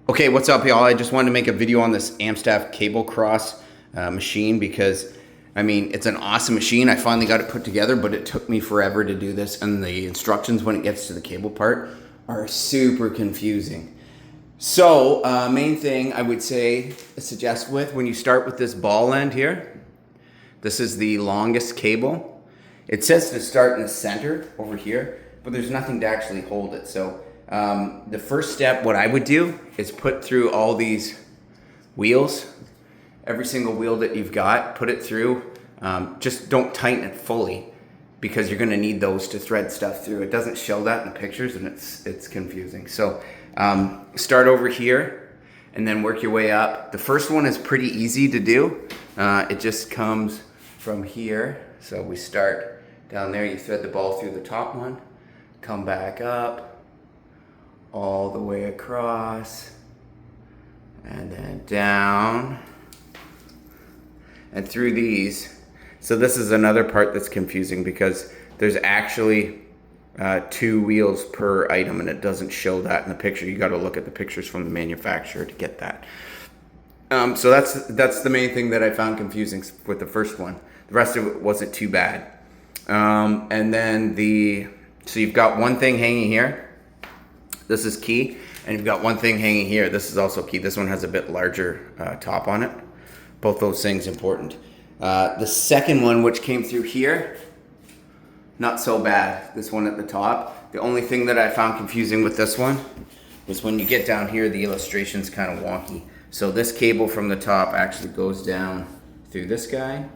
Okay, what's up, y'all? I just wanted to make a video on this AmStaff cable cross machine because, I mean, it's an awesome machine. I finally got it put together, but it took me forever to do this, and the instructions when it gets to the cable part are super confusing. So, main thing I would suggest when you start with this ball end here, this is the longest cable. It says to start in the center over here, but there's nothing to actually hold it. So the first step, what I would do is put through all these wheels, every single wheel that you've got, put it through. Just don't tighten it fully because you're gonna need those to thread stuff through. It doesn't show that in the pictures and it's confusing. So start over here and then work your way up. The first one is pretty easy to do. It just comes from here. So we start down there, you thread the ball through the top one, come back up, all the way across, and then down, and through these. So this is another part that's confusing because there's actually 2 wheels per item, and it doesn't show that in the picture. You got to look at the pictures from the manufacturer to get that. So that's the main thing that I found confusing with the first one. The rest of it wasn't too bad. And then so you've got one thing hanging here. This is key. And you've got one thing hanging here. This is also key. This one has a bit larger top on it. Both those things important. The second one, which came through here, not so bad. This one at the top. The only thing that I found confusing with this one was when you get down here, the illustration's kind of wonky. So this cable from the top actually goes down through this guy.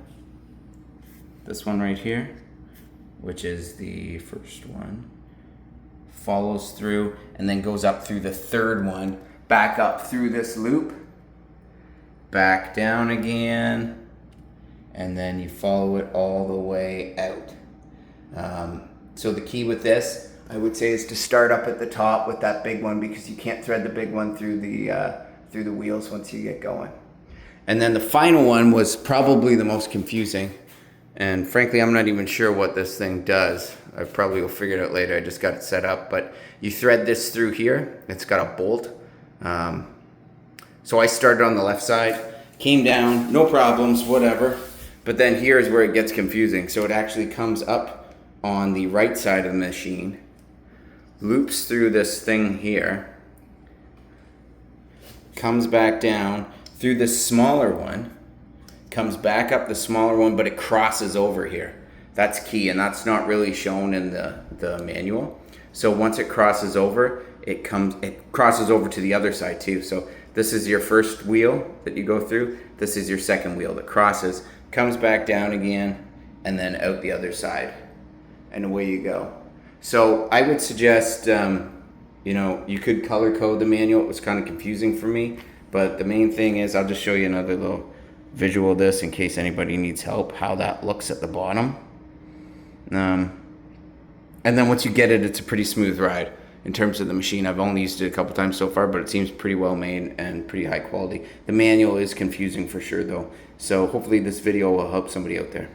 This one right here, which is the first one, follows through and then goes up through the third one, back up through this loop, back down again, and then you follow it all the way out. So the key with this, I would say, is to start up at the top with that big one because you can't thread the big one through the wheels once you get going. And then the final one was probably the most confusing. And frankly, I'm not even sure what this thing does. I probably will figure it out later. I just got it set up. But you thread this through here. It's got a bolt. So I started on the left side, came down, no problems, whatever. But then here's where it gets confusing. So it actually comes up on the right side of the machine, loops through this thing here, comes back down through this smaller one, comes back up the smaller one, but it crosses over here. That's key, and that's not really shown in the manual. So once it crosses over, it crosses over to the other side too. So this is your first wheel that you go through. This is your second wheel that crosses, comes back down again, and then out the other side, and away you go. So I would suggest, you could color code the manual. It was kind of confusing for me, but the main thing is, I'll just show you another little visual of this in case anybody needs help, how that looks at the bottom. And then once you get it, it's a pretty smooth ride in terms of the machine. I've only used it a couple times so far, but it seems pretty well made and pretty high quality. The manual is confusing for sure though. So hopefully this video will help somebody out there.